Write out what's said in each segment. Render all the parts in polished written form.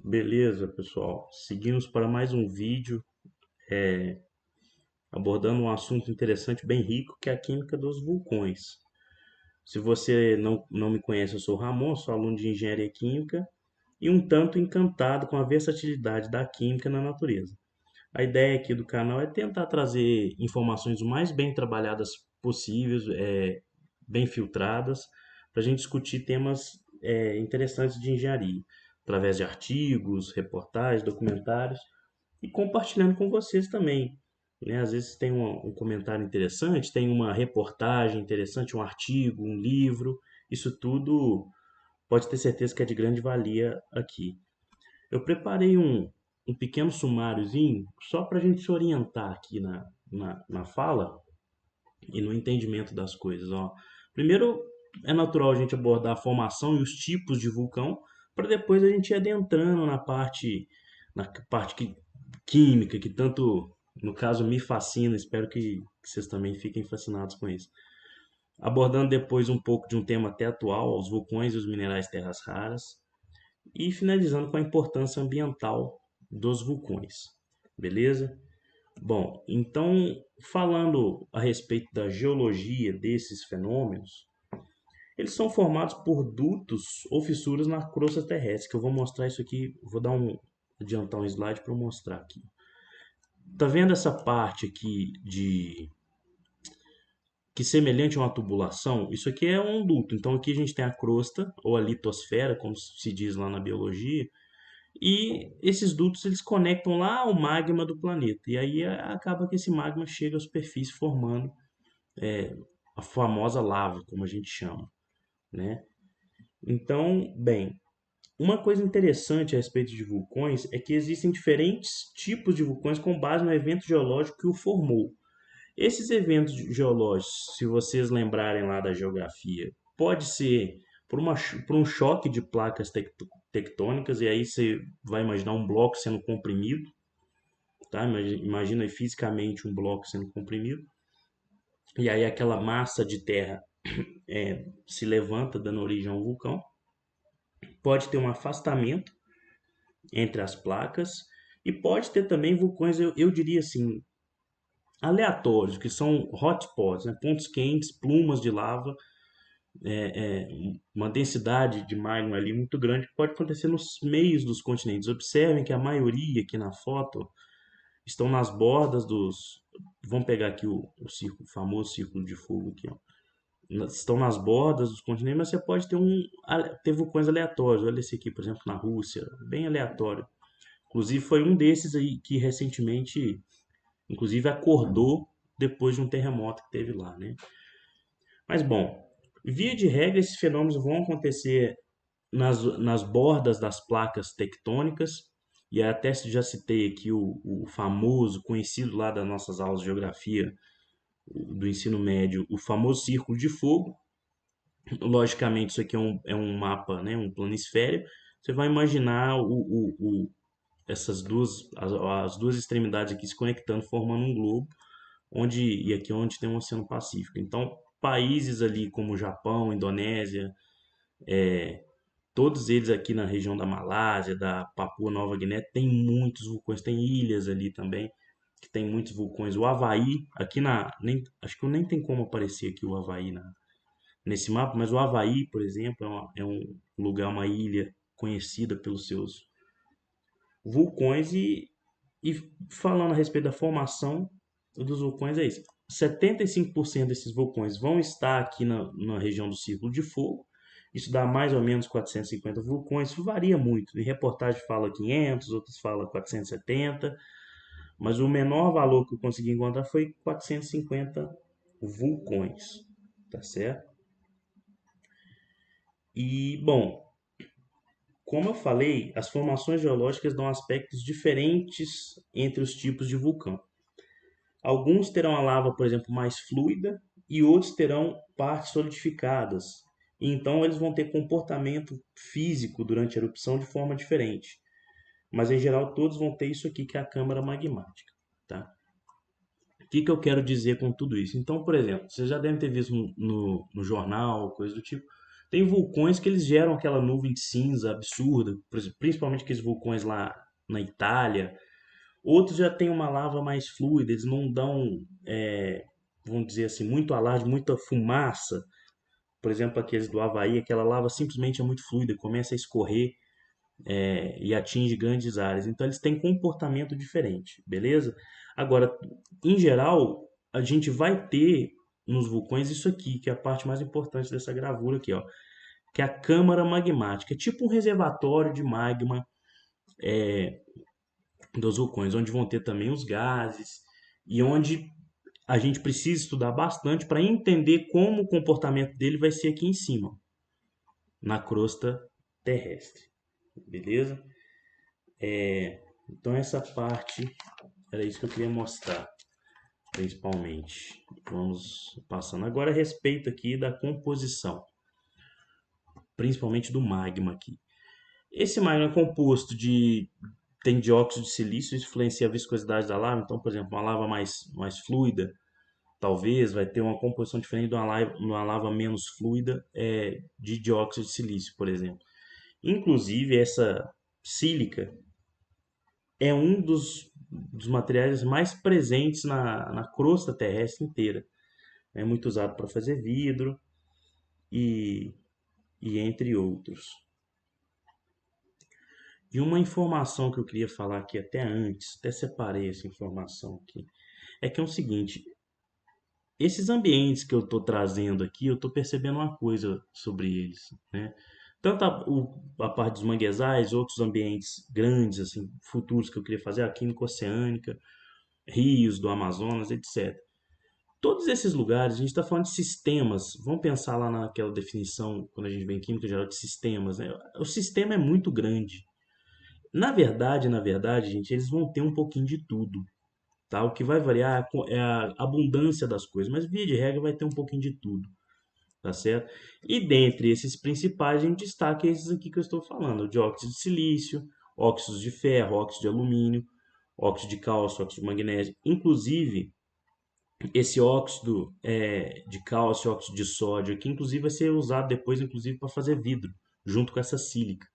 Beleza, pessoal. Seguimos para mais um vídeo abordando um assunto interessante, bem rico, que é a química dos vulcões. Se você não me conhece, eu sou o Ramon, sou aluno de engenharia química e um tanto encantado com a versatilidade da química na natureza. A ideia aqui do canal é tentar trazer informações o mais bem trabalhadas possíveis, bem filtradas, para a gente discutir temas interessantes de engenharia, através de artigos, reportagens, documentários e compartilhando com vocês também. Né? Às vezes tem um comentário interessante, tem uma reportagem interessante, um artigo, um livro, isso tudo pode ter certeza que é de grande valia aqui. Eu preparei um pequeno sumáriozinho só para a gente se orientar aqui na fala e no entendimento das coisas. Ó. Primeiro, é natural a gente abordar a formação e os tipos de vulcão, para depois a gente ir adentrando na parte química, que tanto, no caso, me fascina. Espero que vocês também fiquem fascinados com isso. Abordando depois um pouco de um tema até atual, os vulcões e os minerais terras raras. E finalizando com a importância ambiental dos vulcões. Beleza? Bom, então, falando a respeito da geologia desses fenômenos, eles são formados por dutos ou fissuras na crosta terrestre, que eu vou mostrar isso aqui, vou adiantar um slide para mostrar aqui. Tá vendo essa parte aqui que semelhante a uma tubulação? Isso aqui é um duto. Então aqui a gente tem a crosta ou a litosfera, como se diz lá na biologia, e esses dutos eles conectam lá ao magma do planeta. E aí acaba que esse magma chega à superfície formando a famosa lava, como a gente chama, né? Então, bem, uma coisa interessante a respeito de vulcões é que existem diferentes tipos de vulcões com base no evento geológico que o formou. Esses eventos geológicos, se vocês lembrarem lá da geografia, pode ser por um choque de placas tectônicas, e aí você vai imaginar um bloco sendo comprimido, tá? Imagina aí fisicamente um bloco sendo comprimido, e aí aquela massa de terra se levanta, dando origem a um vulcão. Pode ter um afastamento entre as placas, e pode ter também vulcões, eu diria assim, aleatórios, que são hotspots, né? Pontos quentes, plumas de lava, uma densidade de magma ali muito grande, que pode acontecer nos meios dos continentes. Observem que a maioria aqui na foto estão nas bordas dos. Vamos pegar aqui o círculo, o famoso círculo de fogo aqui, ó. Estão nas bordas dos continentes, mas você pode ter vulcões aleatórios. Olha esse aqui, por exemplo, na Rússia, bem aleatório. Inclusive foi um desses aí que recentemente, inclusive acordou depois de um terremoto que teve lá, né? Mas bom, via de regra esses fenômenos vão acontecer nas bordas das placas tectônicas, e até já citei aqui o famoso, conhecido lá das nossas aulas de geografia do ensino médio, o famoso círculo de fogo. Logicamente, isso aqui é um mapa, né, um planisfério. Você vai imaginar as duas extremidades aqui se conectando, formando um globo, e aqui é onde tem o Oceano Pacífico. Então, países ali como o Japão, Indonésia, todos eles aqui na região da Malásia, da Papua Nova Guiné, tem muitos vulcões, tem ilhas ali também que tem muitos vulcões. O Havaí, aqui acho que nem tem como aparecer aqui o Havaí nesse mapa, mas o Havaí, por exemplo, é um lugar, uma ilha conhecida pelos seus vulcões e falando a respeito da formação dos vulcões é isso. 75% desses vulcões vão estar aqui na região do Círculo de Fogo. Isso dá mais ou menos 450 vulcões. Isso varia muito. Em reportagem fala 500, outros falam 470. Mas o menor valor que eu consegui encontrar foi 450 vulcões. Tá certo? E, bom, como eu falei, as formações geológicas dão aspectos diferentes entre os tipos de vulcão. Alguns terão a lava, por exemplo, mais fluida e outros terão partes solidificadas. E então eles vão ter comportamento físico durante a erupção de forma diferente. Mas em geral todos vão ter isso aqui que é a câmara magmática, tá? O que eu quero dizer com tudo isso? Então, por exemplo, vocês já devem ter visto no jornal, coisa do tipo, Tem vulcões que eles geram aquela nuvem de cinza absurda, principalmente aqueles vulcões lá na Itália. Outros já têm uma lava mais fluida, eles não dão, vamos dizer assim, muito alarde, muita fumaça. Por exemplo, aqueles do Havaí, aquela lava simplesmente é muito fluida, começa a escorrer, e atinge grandes áreas. Então eles têm comportamento diferente, beleza? Agora, em geral, a gente vai ter nos vulcões isso aqui, que é a parte mais importante dessa gravura aqui, ó, que é a câmara magmática, é tipo um reservatório de magma dos vulcões, onde vão ter também os gases e onde a gente precisa estudar bastante para entender como o comportamento dele vai ser aqui em cima, na crosta terrestre, beleza? Então essa parte era isso que eu queria mostrar, principalmente. Vamos passando agora a respeito aqui da composição, principalmente do magma aqui. Esse magma é composto de tem dióxido de silício, isso influencia a viscosidade da lava. Então, por exemplo, uma lava mais fluida, talvez vai ter uma composição diferente de uma lava menos fluida, de dióxido de silício, por exemplo. Inclusive, essa sílica é um dos materiais mais presentes na crosta terrestre inteira. É muito usado para fazer vidro e, e entre outros. E uma informação que eu queria falar aqui até antes, até separei essa informação aqui, é que é o seguinte: esses ambientes que eu estou trazendo aqui, eu estou percebendo uma coisa sobre eles, né? Tanto a parte dos manguezais, outros ambientes grandes, assim, futuros que eu queria fazer, a química oceânica, rios do Amazonas, etc. Todos esses lugares, a gente está falando de sistemas. Vamos pensar lá naquela definição, quando a gente vem em química geral, de sistemas, né? O sistema é muito grande. Na verdade, gente, eles vão ter um pouquinho de tudo, tá? O que vai variar é a abundância das coisas, mas via de regra vai ter um pouquinho de tudo, tá certo? E dentre esses principais, a gente destaca esses aqui que eu estou falando: o dióxido de silício, óxidos de ferro, óxido de alumínio, óxido de cálcio, óxido de magnésio. Inclusive, esse óxido de cálcio, óxido de sódio, que inclusive vai ser usado depois, inclusive, para fazer vidro, junto com essa sílica,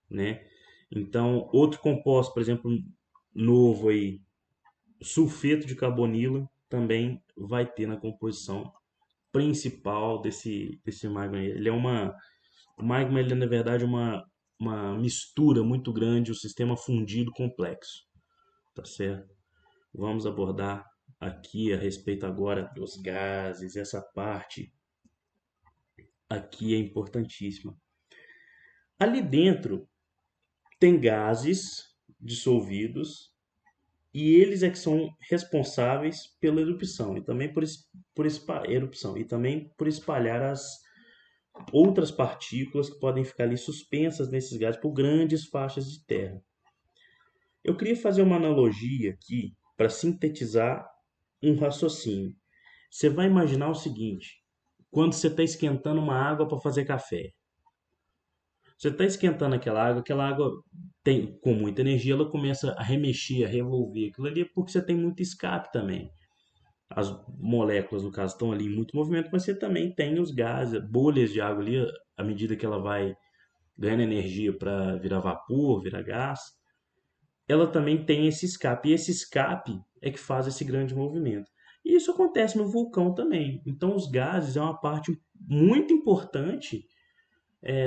né? Então, outro composto, por exemplo, novo aí, sulfeto de carbonila, também vai ter na composição principal desse magma. O magma, ele é, na verdade, uma mistura muito grande, um sistema fundido complexo, tá certo? Vamos abordar aqui a respeito agora dos gases, essa parte aqui é importantíssima. Ali dentro tem gases dissolvidos e eles é que são responsáveis pela erupção e também erupção e também por espalhar as outras partículas que podem ficar ali suspensas nesses gases por grandes faixas de terra. Eu queria fazer uma analogia aqui para sintetizar um raciocínio. Você vai imaginar o seguinte: quando você está esquentando uma água para fazer café, você está esquentando aquela água tem com muita energia, ela começa a remexer, a revolver aquilo ali, porque você tem muito escape também. As moléculas, no caso, estão ali em muito movimento, mas você também tem os gases, bolhas de água ali, à medida que ela vai ganhando energia para virar vapor, virar gás, ela também tem esse escape. E esse escape é que faz esse grande movimento. E isso acontece no vulcão também. Então, os gases é uma parte muito importante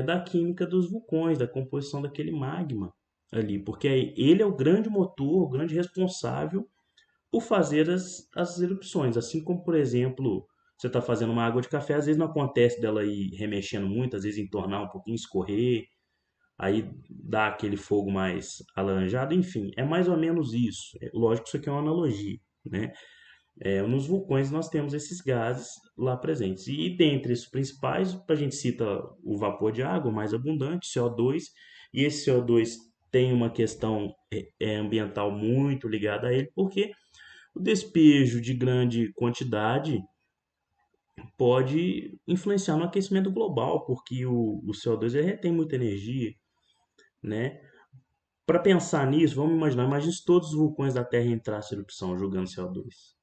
da química dos vulcões, da composição daquele magma ali, porque ele é o grande motor, o grande responsável por fazer as erupções. Assim como, por exemplo, você está fazendo uma água de café, às vezes não acontece dela ir remexendo muito, às vezes entornar um pouquinho, escorrer, aí dá aquele fogo mais alaranjado, enfim, é mais ou menos isso. Lógico que isso aqui é uma analogia, né? Nos vulcões nós temos esses gases lá presentes. E dentre esses principais, a gente cita o vapor de água, mais abundante, CO2, e esse CO2 tem uma questão ambiental muito ligada a ele, porque o despejo de grande quantidade pode influenciar no aquecimento global, porque o CO2 ele retém muita energia, né? Para pensar nisso, vamos imagina se todos os vulcões da Terra entrassem em erupção jogando CO2.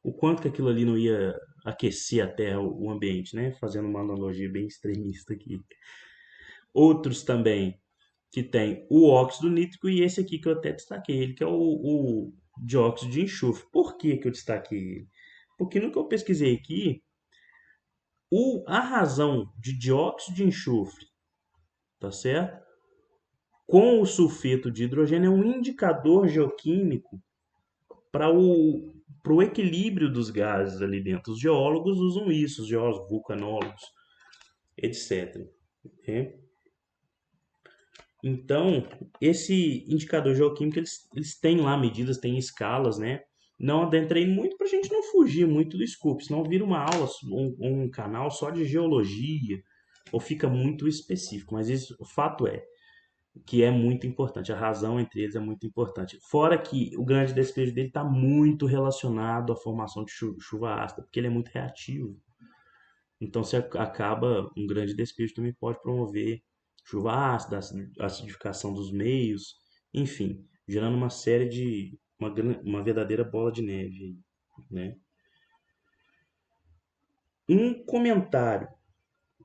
O quanto que aquilo ali não ia aquecer a Terra, o ambiente, né? Fazendo uma analogia bem extremista aqui. Outros também que tem o óxido nítrico e esse aqui que eu até destaquei, ele que é o dióxido de enxofre. Por que que eu destaquei ele? Porque no que eu pesquisei aqui, a razão de dióxido de enxofre, tá certo? Com o sulfeto de hidrogênio é um indicador geoquímico para o equilíbrio dos gases ali dentro. Os geólogos usam isso, os geólogos, vulcanólogos, etc. Né? Então, esse indicador geoquímico, eles têm lá medidas, têm escalas, né? Não adentrei muito para a gente não fugir muito do scope, senão vira uma aula, um canal só de geologia, ou fica muito específico. Mas isso, o fato é que é muito importante, a razão entre eles é muito importante. Fora que o grande despejo dele está muito relacionado à formação de chuva ácida, porque ele é muito reativo. Então, se acaba, um grande despejo também pode promover chuva ácida, acidificação dos meios, enfim, gerando uma série de, uma verdadeira bola de neve, né? Um comentário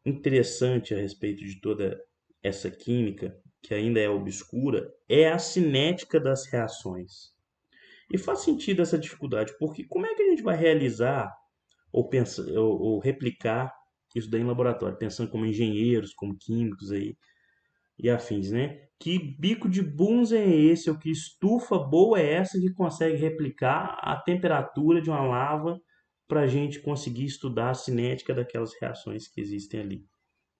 interessante a respeito de toda essa química, que ainda é obscura, é a cinética das reações. E faz sentido essa dificuldade, porque como é que a gente vai realizar ou, pensar, ou replicar isso daí em laboratório, pensando como engenheiros, como químicos aí e afins, né? Que bico de bunza é esse, ou que estufa boa é essa que consegue replicar a temperatura de uma lava para a gente conseguir estudar a cinética daquelas reações que existem ali,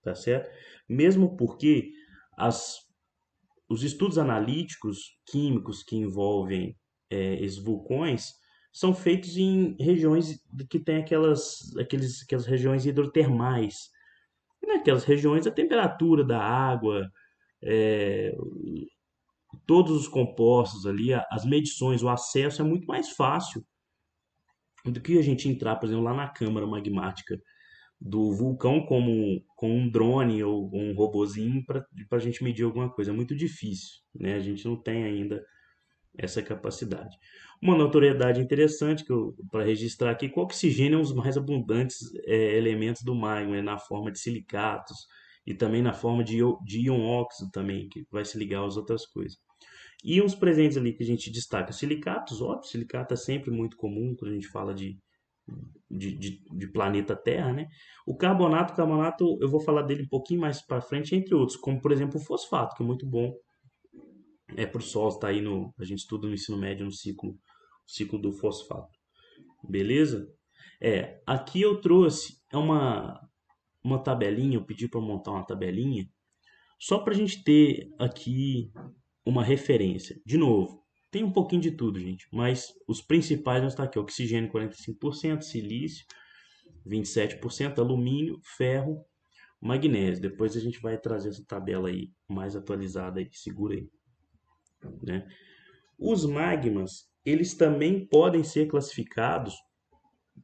tá certo? Mesmo porque as, os estudos analíticos químicos que envolvem esses vulcões são feitos em regiões que tem aquelas regiões hidrotermais. E naquelas regiões a temperatura da água, é, todos os compostos ali, as medições, o acesso é muito mais fácil do que a gente entrar, por exemplo, lá na câmara magmática do vulcão como com um drone ou um robozinho para a gente medir alguma coisa. É muito difícil, né? A gente não tem ainda essa capacidade. Uma notoriedade interessante que para registrar aqui, que o oxigênio é um dos mais abundantes elementos do magma, né? Na forma de silicatos e também na forma de íon óxido também, que vai se ligar às outras coisas. E uns presentes ali que a gente destaca, silicatos, óbvio, silicato é sempre muito comum quando a gente fala de planeta Terra, né? O carbonato eu vou falar dele um pouquinho mais para frente, entre outros, como por exemplo o fosfato, que é muito bom, é para o solo, está aí no, a gente estuda no ensino médio no ciclo do fosfato, beleza? Aqui eu trouxe uma tabelinha, eu pedi para montar uma tabelinha, só para a gente ter aqui uma referência. De novo, tem um pouquinho de tudo, gente, mas os principais vão estar aqui: oxigênio 45%, silício 27%, alumínio, ferro, magnésio. Depois a gente vai trazer essa tabela aí mais atualizada aí, segura aí, né? Os magmas, eles também podem ser classificados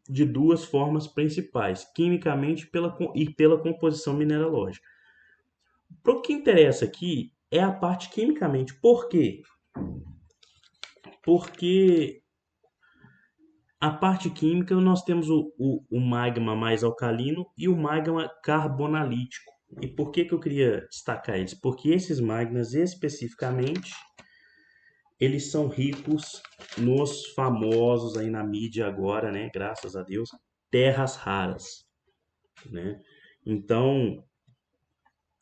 de duas formas principais, quimicamente e pela composição mineralógica. O que interessa aqui é a parte quimicamente. Por quê? Porque a parte química nós temos o magma mais alcalino e o magma carbonalítico. E por que eu queria destacar eles? Porque esses magmas especificamente eles são ricos nos famosos aí na mídia agora, né? Graças a Deus, terras raras, né? Então,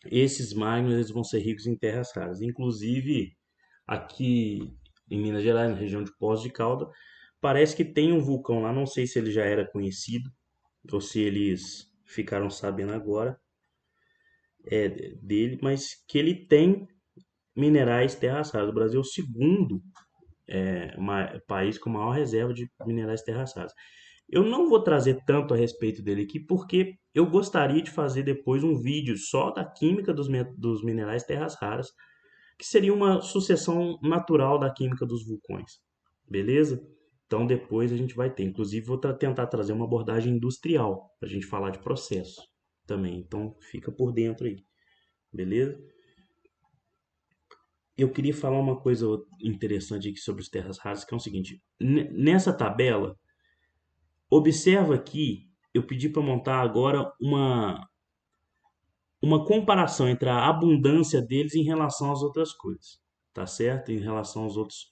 esses magmas eles vão ser ricos em terras raras. Inclusive, aqui em Minas Gerais, na região de Poços de Caldas, parece que tem um vulcão lá, não sei se ele já era conhecido ou se eles ficaram sabendo agora dele, mas que ele tem minerais terras raras. O Brasil é o segundo país com maior reserva de minerais terras raras. Eu não vou trazer tanto a respeito dele aqui, porque eu gostaria de fazer depois um vídeo só da química dos minerais terras raras, que seria uma sucessão natural da química dos vulcões. Beleza? Então depois a gente vai ter. Inclusive vou tentar trazer uma abordagem industrial, para a gente falar de processo também. Então fica por dentro aí. Beleza? Eu queria falar uma coisa interessante aqui sobre as terras raras, que é o seguinte: nessa tabela, observa aqui eu pedi para montar agora uma comparação entre a abundância deles em relação às outras coisas, tá certo? Em relação aos outros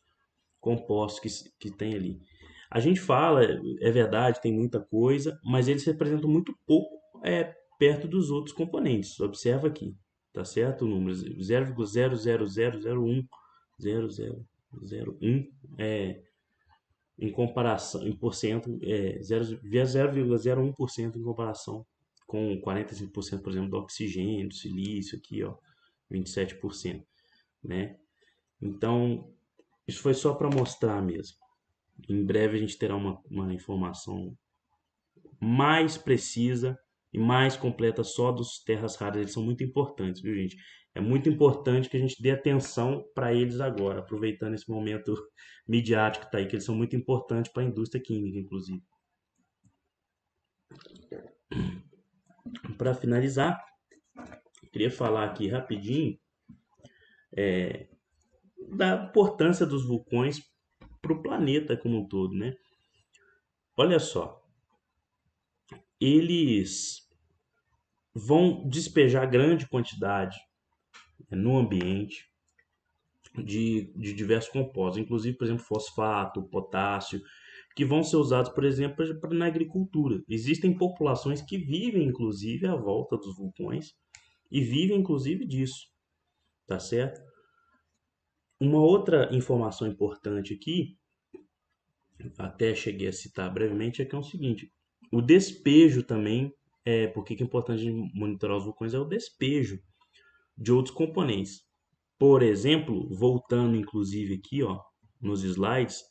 compostos que tem ali. A gente fala, é verdade, tem muita coisa, mas eles representam muito pouco perto dos outros componentes. Observa aqui, tá certo? O número 0,00001 em comparação, em porcento, 0,01% em comparação com 45%, por exemplo, do oxigênio, do silício aqui, ó, 27%, né? Então, isso foi só para mostrar mesmo. Em breve a gente terá uma informação mais precisa e mais completa só dos terras raras. Eles são muito importantes, viu, gente? É muito importante que a gente dê atenção para eles agora, aproveitando esse momento midiático que está aí, que eles são muito importantes para a indústria química, inclusive. Para finalizar, queria falar aqui rapidinho da importância dos vulcões para o planeta como um todo, né? Olha só, eles vão despejar grande quantidade no ambiente de diversos compostos, inclusive, por exemplo, fosfato, potássio, que vão ser usados, por exemplo, na agricultura. Existem populações que vivem, inclusive, à volta dos vulcões e vivem, inclusive, disso, tá certo? Uma outra informação importante aqui, até cheguei a citar brevemente, é que é o seguinte: o despejo também, por que é importante monitorar os vulcões? É o despejo de outros componentes. Por exemplo, voltando inclusive aqui, ó, nos slides,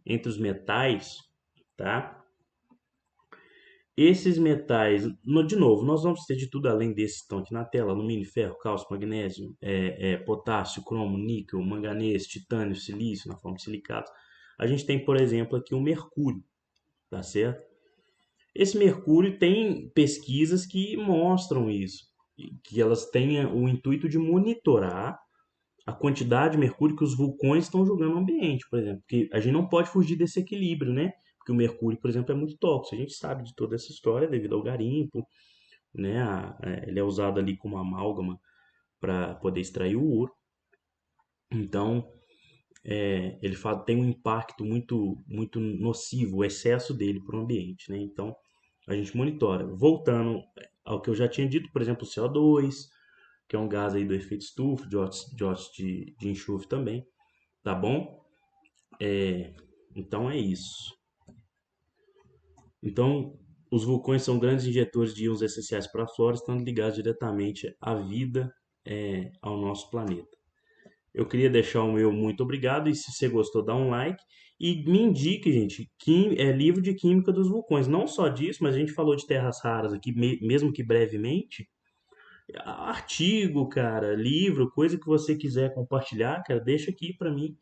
entre os metais, tá? Esses metais, de novo, nós vamos ter de tudo além desses que estão aqui na tela: alumínio, ferro, cálcio, magnésio, potássio, cromo, níquel, manganês, titânio, silício, na forma de silicatos. A gente tem, por exemplo, aqui o mercúrio, tá certo? Esse mercúrio tem pesquisas que mostram isso, que elas têm o intuito de monitorar a quantidade de mercúrio que os vulcões estão jogando no ambiente, por exemplo. Porque a gente não pode fugir desse equilíbrio, né? Porque o mercúrio, por exemplo, é muito tóxico. A gente sabe de toda essa história devido ao garimpo, né? Ele é usado ali como amálgama para poder extrair o ouro. Então, ele tem um impacto muito nocivo, o excesso dele para o ambiente, né? Então, a gente monitora. Voltando ao que eu já tinha dito, por exemplo, o CO2, que é um gás aí do efeito estufa, dióxido de enxofre também, tá bom? Então é isso. Então, os vulcões são grandes injetores de íons essenciais para a flora, estando ligados diretamente à vida, ao nosso planeta. Eu queria deixar o meu muito obrigado, e se você gostou, dá um like e me indique, gente, livro de química dos vulcões. Não só disso, mas a gente falou de terras raras aqui, mesmo que brevemente. Artigo, cara, livro, coisa que você quiser compartilhar, cara, deixa aqui para mim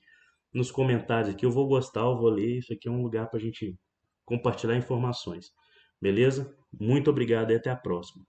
nos comentários aqui. Eu vou gostar, eu vou ler. Isso aqui é um lugar para a gente compartilhar informações. Beleza? Muito obrigado e até a próxima.